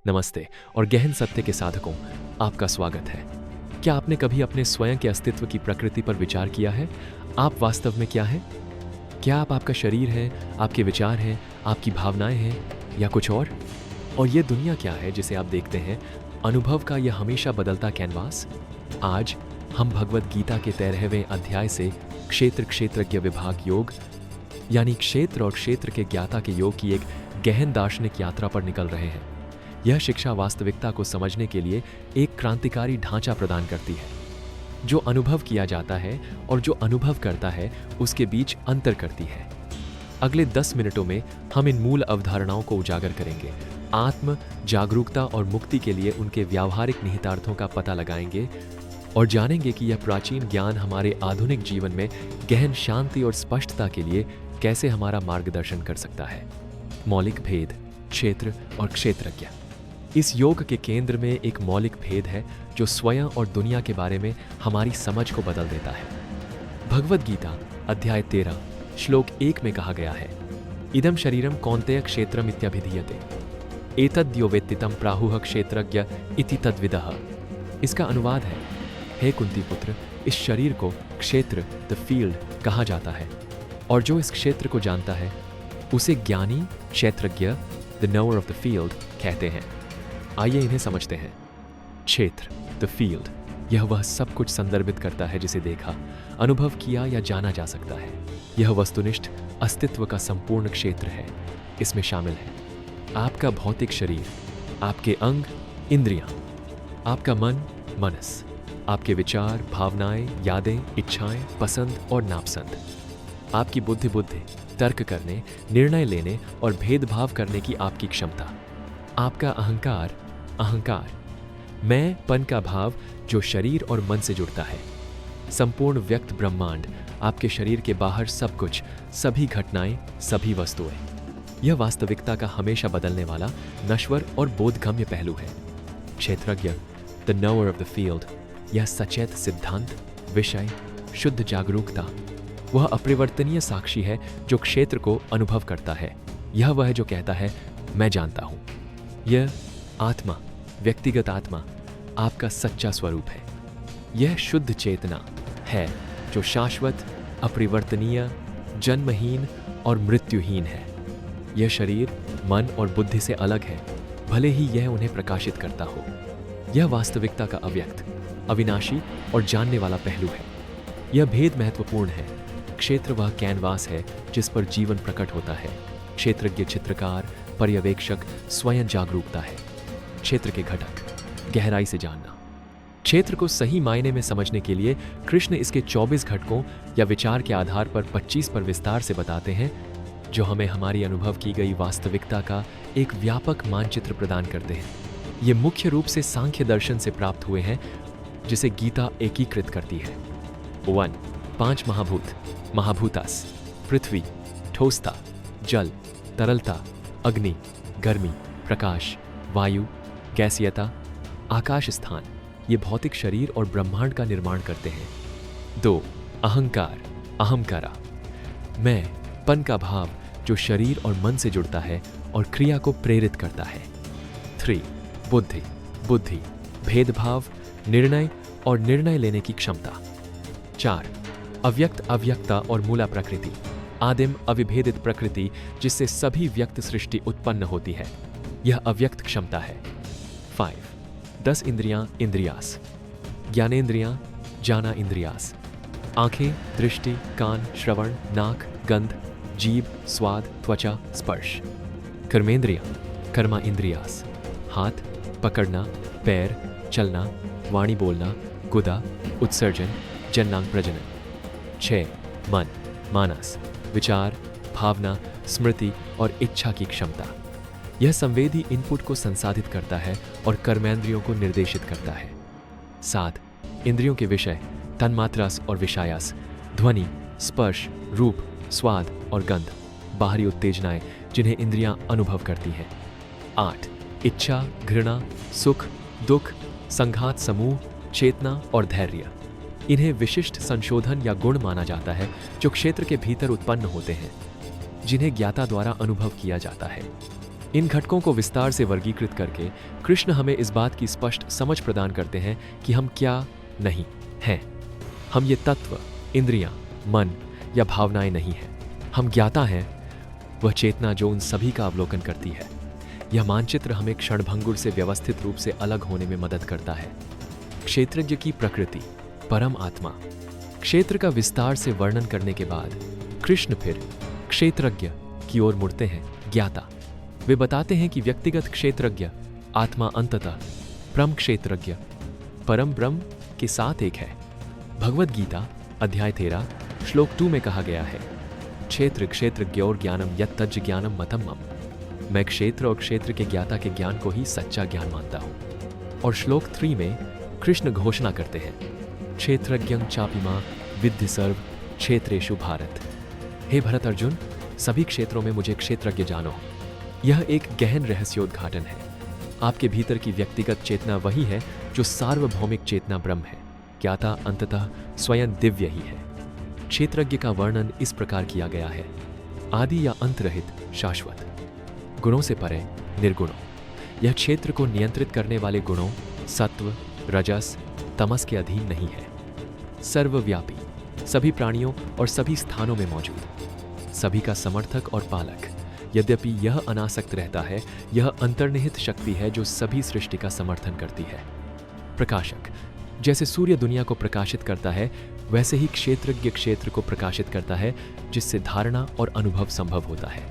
नमस्ते और गहन सत्य के साधकों, आपका स्वागत है। क्या आपने कभी अपने स्वयं के अस्तित्व की प्रकृति पर विचार किया है? आप वास्तव में क्या हैं? क्या आप आपका शरीर है, आपके विचार हैं, आपकी भावनाएं हैं या कुछ और? और ये दुनिया क्या है जिसे आप देखते हैं? अनुभव का यह हमेशा बदलता कैनवास? आज हम भगवद गीता के 13वें अध्याय से क्षेत्र क्षेत्रज्ञ विभाग योग यानी क्षेत्र और क्षेत्र के ज्ञाता के योग की एक गहन दार्शनिक यात्रा पर निकल रहे हैं। यह शिक्षा वास्तविकता को समझने के लिए एक क्रांतिकारी ढांचा प्रदान करती है, जो अनुभव किया जाता है और जो अनुभव करता है उसके बीच अंतर करती है। अगले 10 मिनटों में हम इन मूल अवधारणाओं को उजागर करेंगे, आत्म जागरूकता और मुक्ति के लिए उनके व्यावहारिक निहितार्थों का पता लगाएंगे और जानेंगे कि यह प्राचीन ज्ञान हमारे आधुनिक जीवन में गहन शांति और स्पष्टता के लिए कैसे हमारा मार्गदर्शन कर सकता है। मौलिक भेद, क्षेत्र और क्षेत्रज्ञ। इस योग के केंद्र में एक मौलिक भेद है जो स्वयं और दुनिया के बारे में हमारी समझ को बदल देता है। भगवद गीता अध्याय 13 श्लोक 1 में कहा गया है, इदं शरीरम कौन्तेय क्षेत्रम इत्यभिधीयते एतद्यो वेत्ति तं प्राहुः क्षेत्रज्ञ इति तद्विदः। इसका अनुवाद है, हे कुंती पुत्र, इस शरीर को क्षेत्र द फील्ड कहा जाता है और जो इस क्षेत्र को जानता है उसे ज्ञानी क्षेत्रज्ञ the knower of the field कहते हैं। आइए इन्हें समझते हैं। क्षेत्र द फील्ड, यह वह सब कुछ संदर्भित करता है जिसे देखा, अनुभव किया या जाना जा सकता है। यह वस्तुनिष्ठ अस्तित्व का संपूर्ण क्षेत्र है। इसमें शामिल है आपका भौतिक शरीर, आपके अंग इंद्रियां, आपका मन मनस, आपके विचार भावनाएं यादें इच्छाएं पसंद और नापसंद, आपकी बुद्धि तर्क करने निर्णय लेने और भेदभाव करने की आपकी क्षमता, आपका अहंकार मैं पन का भाव जो शरीर और मन से जुड़ता है, संपूर्ण व्यक्त ब्रह्मांड, आपके शरीर के बाहर सब कुछ, सभी घटनाएं सभी वस्तुएं। यह वास्तविकता का हमेशा बदलने वाला नश्वर और बोधगम्य पहलू है। क्षेत्रज्ञ the knower of the field, यह सचेत सिद्धांत विषय शुद्ध जागरूकता, वह अपरिवर्तनीय साक्षी है जो क्षेत्र को अनुभव करता है। यह वह है जो कहता है मैं जानता हूं। यह आत्मा, व्यक्तिगत आत्मा, आपका सच्चा स्वरूप है। यह शुद्ध चेतना है जो शाश्वत अपरिवर्तनीय जन्महीन और मृत्युहीन है। यह शरीर मन और बुद्धि से अलग है, भले ही यह उन्हें प्रकाशित करता हो। यह वास्तविकता का अव्यक्त अविनाशी और जानने वाला पहलू है। यह भेद महत्वपूर्ण है। क्षेत्र वह कैनवास है जिस पर जीवन प्रकट होता है। क्षेत्रज्ञ चित्रकार पर्यवेक्षक स्वयं जागरूकता है। क्षेत्र के घटक, गहराई से जानना। क्षेत्र को सही मायने में समझने के लिए कृष्ण इसके 24 घटकों या विचार के आधार पर 25 पर विस्तार से बताते हैं, जो हमें हमारी अनुभव की गई वास्तविकता का एक व्यापक मानचित्र प्रदान करते हैं। ये मुख्य रूप से सांख्य दर्शन से प्राप्त हुए हैं, जिसे गीता एकीकृत करती है। 1. 5 महाभूत, महाभूतास, पृथ्वी, ठोसता, जल, तरलता, अग्नि, गर्मी, प्रकाश, वायु, गैसीयता, आकाश स्थान, ये भौतिक शरीर और ब्रह्मांड का निर्माण करते हैं। 2. अहंकार, अहमकारा, मैं पन का भाव जो शरीर और मन से जुड़ता है और क्रिया को प्रेरित करता है। 3. बुद्धि, भेदभाव, निर्णय और निर्णय लेने की क्षमता। 4. अव्यक्त अव्यक्ता और मूला प्रकृति, आदिम अविभेदित प्रकृति जिससे सभी व्यक्त सृष्टि उत्पन्न होती है। यह अव्यक्त क्षमता है। 5. 10 इंद्रियां इंद्रियास, ज्ञानेंद्रियां जाना इंद्रियास, आंखें दृष्टि कान श्रवण नाक गंध जीभ स्वाद त्वचा स्पर्श, कर्मेंद्रियां कर्मा इंद्रियास, हाथ पकड़ना पैर चलना वाणी बोलना गुदा उत्सर्जन जन्नांग प्रजनन। 6. मन मानस, विचार भावना स्मृति और इच्छा की क्षमता, यह संवेदी इनपुट को संसाधित करता है और कर्मेंद्रियों को निर्देशित करता है। 7. इंद्रियों के विषय तन्मात्रास और विषयास, ध्वनि स्पर्श रूप स्वाद और गंध, बाहरी उत्तेजनाएं जिन्हें इंद्रियां अनुभव करती हैं। 8. इच्छा घृणा सुख दुख संघात समूह चेतना और धैर्य, इन्हें विशिष्ट संशोधन या गुण माना जाता है जो क्षेत्र के भीतर उत्पन्न होते हैं, जिन्हें ज्ञाता द्वारा अनुभव किया जाता है। इन घटकों को विस्तार से वर्गीकृत करके कृष्ण हमें इस बात की स्पष्ट समझ प्रदान करते हैं कि हम क्या नहीं हैं। हम ये तत्व, इंद्रियां, मन या भावनाएं नहीं हैं। हम ज्ञाता हैं, वह चेतना जो उन सभी का अवलोकन करती है। यह मानचित्र हमें क्षणभंगुर से व्यवस्थित रूप से अलग होने में मदद करता है। क्षेत्रज्ञ की प्रकृति, परम आत्मा। क्षेत्र का विस्तार से वर्णन करने के बाद कृष्ण फिर क्षेत्रज्ञ की ओर मुड़ते हैं, ज्ञाता। वे बताते हैं कि व्यक्तिगत क्षेत्रज्ञ आत्मा अंततः परम क्षेत्रज्ञ, परम ब्रह्म के साथ एक है। भगवद गीता अध्याय 13 श्लोक 2 में कहा गया है, क्षेत्र क्षेत्रज्ञोर ज्ञानम यत्तज्ज ज्ञानम मतम मम। मैं क्षेत्र और क्षेत्र के ज्ञाता के ज्ञान को ही सच्चा ज्ञान मानता हूं। और श्लोक 3 में कृष्ण घोषणा करते हैं, क्षेत्रज्ञं चापिमा विद्धि सर्व क्षेत्रेषु भारत। हे भरत अर्जुन, सभी क्षेत्रों में मुझे क्षेत्रज्ञ जानो। यह एक गहन रहस्योद्घाटन है। आपके भीतर की व्यक्तिगत चेतना वही है जो सार्वभौमिक चेतना ब्रह्म है। ज्ञाता अंततः स्वयं दिव्य ही है। क्षेत्रज्ञ का वर्णन इस प्रकार किया गया है, आदि या अंत रहित, शाश्वत, गुणों से परे, निर्गुणों। यह क्षेत्र को नियंत्रित करने वाले गुणों सत्व, रजस, तमस के अधीन नहीं है। सर्वव्यापी, सभी प्राणियों और सभी स्थानों में मौजूद, सभी का समर्थक और पालक। यद्यपि यह अनासक्त रहता है, यह अंतर्निहित शक्ति है जो सभी सृष्टि का समर्थन करती है। प्रकाशक, जैसे सूर्य दुनिया को प्रकाशित करता है, वैसे ही क्षेत्रज्ञ क्षेत्र को प्रकाशित करता है, जिससे धारणा और अनुभव संभव होता है।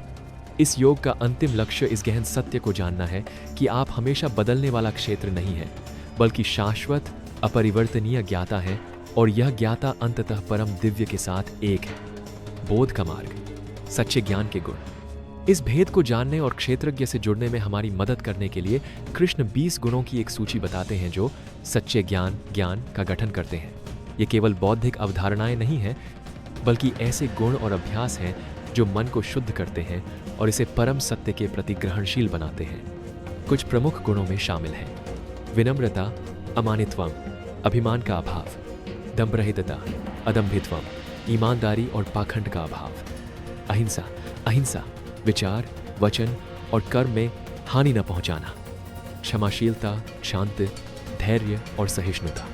इस योग का अंतिम लक्ष्य इस गहन सत्य को जानना है कि आप हमेशा बदलने वाला क्षेत्र नहीं है, बल्कि शाश्वत अपरिवर्तनीय ज्ञाता है, और यह ज्ञाता अंततः परम दिव्य के साथ एक है। बोध का मार्ग, सच्चे ज्ञान के गुण। इस भेद को जानने और क्षेत्रज्ञ से जुड़ने में हमारी मदद करने के लिए कृष्ण 20 गुणों की एक सूची बताते हैं जो सच्चे ज्ञान का गठन करते हैं। ये केवल बौद्धिक अवधारणाएं नहीं हैं, बल्कि ऐसे गुण और अभ्यास हैं जो मन को शुद्ध करते हैं और इसे परम सत्य के प्रति ग्रहणशील बनाते हैं। कुछ प्रमुख गुणों में शामिल हैं विनम्रता, अमानित्वम, अभिमान का अभाव, दंभरहितता, अदम्भित्वम, ईमानदारी और पाखंड का अभाव, अहिंसा, विचार, वचन और कर्म में हानि न पहुंचाना, क्षमाशीलता, शांति, धैर्य और सहिष्णुता,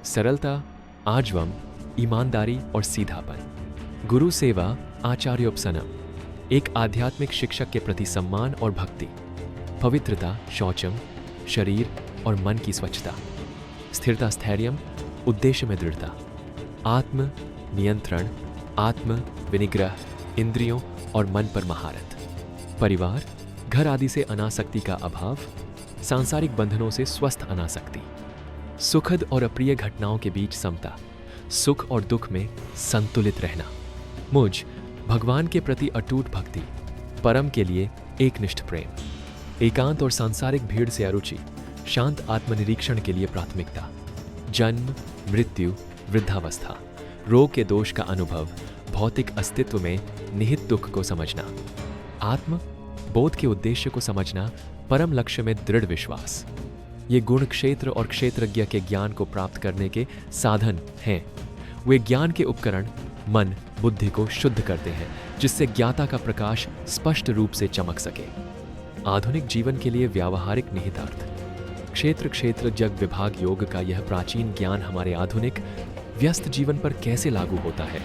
सरलता, आजवम, ईमानदारी और सीधापन, गुरु सेवा, आचार्योपसनम, एक आध्यात्मिक शिक्षक के प्रति सम्मान और भक्ति, पवित्रता, शौचम, शरीर और मन की स्वच्छता, स्थिरता, स्थैर्यम, उद्देश्य में दृढ़ता, आत्म नियंत्रण, आत्म विनिग्रह, इंद्रियों और मन पर महारत, परिवार, घर आदि से अनासक्ति का अभाव, सांसारिक बंधनों से स्वस्थ अनासक्ति, सुखद और अप्रिय घटनाओं के बीच समता, सुख और दुख में संतुलित रहना, मुझ भगवान के प्रति अटूट भक्ति, परम के लिए एकनिष्ठ प्रेम, एकांत और सांसारिक भीड़ से अरुचि, शांत आत्मनिरीक्षण के लिए प्राथमिकता, जन्म, मृत्यु, वृद्धावस्था, रोग के दोष का अनुभव, भौतिक अस्तित्व में निहित दुख को समझना, आत्म बोध के उद्देश्य को समझना, परम लक्ष्य में दृढ़ विश्वास। ये गुण क्षेत्र और क्षेत्रज्ञ के ज्ञान को प्राप्त करने के साधन हैं। वे ज्ञान के उपकरण मन, बुद्धि को शुद्ध करते हैं, जिससे ज्ञाता का प्रकाश स्पष्ट रूप से चमक सके। आधुनिक जीवन के लिए व्यावहारिक निहितार्थ। क्षेत्र जग विभाग योग का यह प्राचीन ज्ञान हमारे आधुनिक व्यस्त जीवन पर कैसे लागू होता है।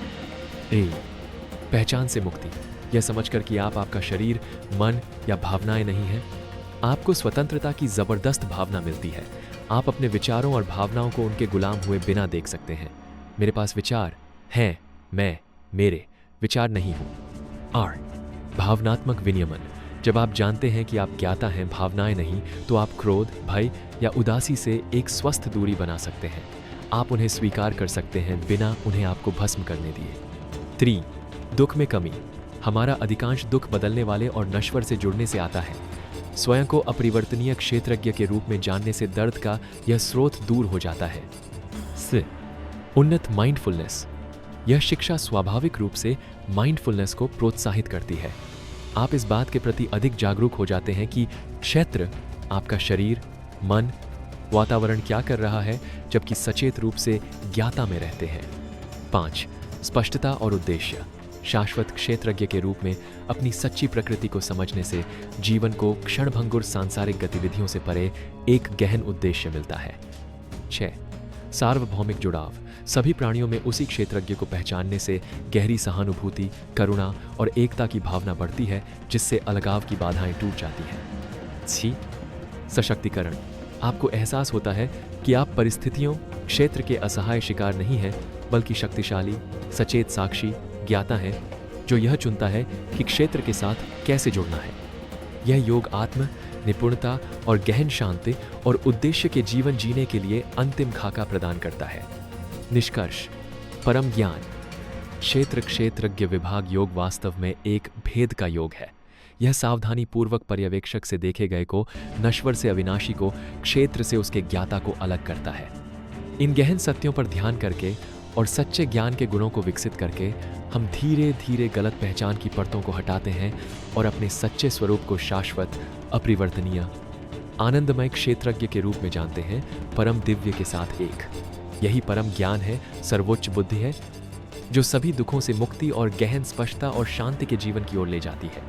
पहचान से मुक्ति, यह समझकर कि आप आपका शरीर, मन या भावनाएं नहीं हैं। आपको स्वतंत्रता की जबरदस्त भावना मिलती है। आप अपने विचारों और भावनाओं को उनके गुलाम हुए बिना देख सकते हैं। मेरे पास विचार हैं, मैं मेरे विचार नहीं हूं। भावनात्मक विनियमन, जब आप जानते हैं कि आप ज्ञाता हैं, भावनाएं नहीं, तो आप क्रोध, भय या उदासी से एक स्वस्थ दूरी बना सकते हैं। आप उन्हें स्वीकार कर सकते हैं बिना उन्हें आपको भस्म करने दिए। दुख में कमी, हमारा अधिकांश दुख बदलने वाले और नश्वर से जुड़ने से आता है। स्वयं को अपरिवर्तनीय क्षेत्रज्ञ के रूप में जानने से दर्द का यह स्रोत दूर हो जाता है। उन्नत माइंडफुलनेस, यह शिक्षा स्वाभाविक रूप से माइंडफुलनेस को प्रोत्साहित करती है। आप इस बात के प्रति अधिक जागरूक हो जाते हैं कि क्षेत्र, आपका शरीर, मन, वातावरण क्या कर रहा है, जबकि सचेत रूप से ज्ञाता में रहते हैं। 5. स्पष्टता और उद्देश्य, शाश्वत क्षेत्रज्ञ के रूप में अपनी सच्ची प्रकृति को समझने से जीवन को क्षणभंगुर सांसारिक गतिविधियों से परे एक गहन उद्देश्य मिलता है। 6. सार्वभौमिक जुड़ाव। सभी प्राणियों में उसी क्षेत्रज्ञ को पहचानने से गहरी सहानुभूति, करुणा और एकता की भावना बढ़ती है, जिससे अलगाव की बाधाएं टूट जाती हैं। 6. सशक्तिकरण। आपको एहसास होता है कि आप परिस्थितियों, क्षेत्र के असहाय शिकार नहीं हैं, बल्कि शक्तिशाली, सचेत साक्षी ज्ञाता है जो यह चुनता है कि क्षेत्र के साथ कैसे जुड़ना है। यह योग आत्म निपुणता और गहन शांति और उद्देश्य के जीवन जीने के लिए अंतिम खाका प्रदान करता है। निष्कर्ष। परम ज्ञान। क्षेत्र क्षेत्रज्ञ विभाग योग वास्तव में एक भेद का योग है। यह सावधानी पूर्वक पर्यवेक्षक से देखे गए को, नश्वर से अविनाशी को, क्षेत्र से उसके ज्ञाता को अलग करता है। इन गहन सत्यों पर ध्यान करके और सच्चे ज्ञान के गुणों को विकसित करके हम धीरे धीरे गलत पहचान की परतों को हटाते हैं और अपने सच्चे स्वरूप को शाश्वत, अपरिवर्तनीय, आनंदमय क्षेत्रज्ञ के रूप में जानते हैं, परम दिव्य के साथ एक। यही परम ज्ञान है, सर्वोच्च बुद्धि है, जो सभी दुखों से मुक्ति और गहन स्पष्टता और शांति के जीवन की ओर ले जाती है।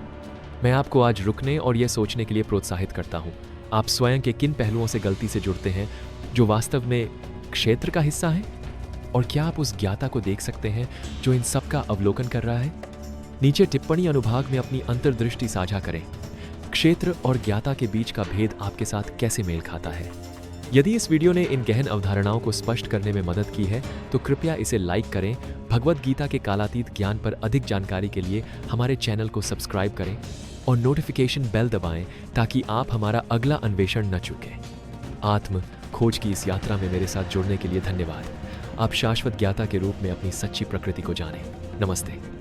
मैं आपको आज रुकने और यह सोचने के लिए प्रोत्साहित करता हूँ, आप स्वयं के किन पहलुओं से गलती से जुड़ते हैं जो वास्तव में क्षेत्र का हिस्सा है, और क्या आप उस ज्ञाता को देख सकते हैं जो इन सब का अवलोकन कर रहा है? नीचे टिप्पणी अनुभाग में अपनी अंतर्दृष्टि साझा करें। क्षेत्र और ज्ञाता के बीच का भेद आपके साथ कैसे मेल खाता है? यदि इस वीडियो ने इन गहन अवधारणाओं को स्पष्ट करने में मदद की है तो कृपया इसे लाइक करें। भगवद गीता के कालातीत ज्ञान पर अधिक जानकारी के लिए हमारे चैनल को सब्सक्राइब करें और नोटिफिकेशन बेल दबाएं ताकि आप हमारा अगला अन्वेषण न चूकें। आत्म खोज की इस यात्रा में मेरे साथ जुड़ने के लिए धन्यवाद। आप शाश्वत ज्ञाता के रूप में अपनी सच्ची प्रकृति को जानें। नमस्ते।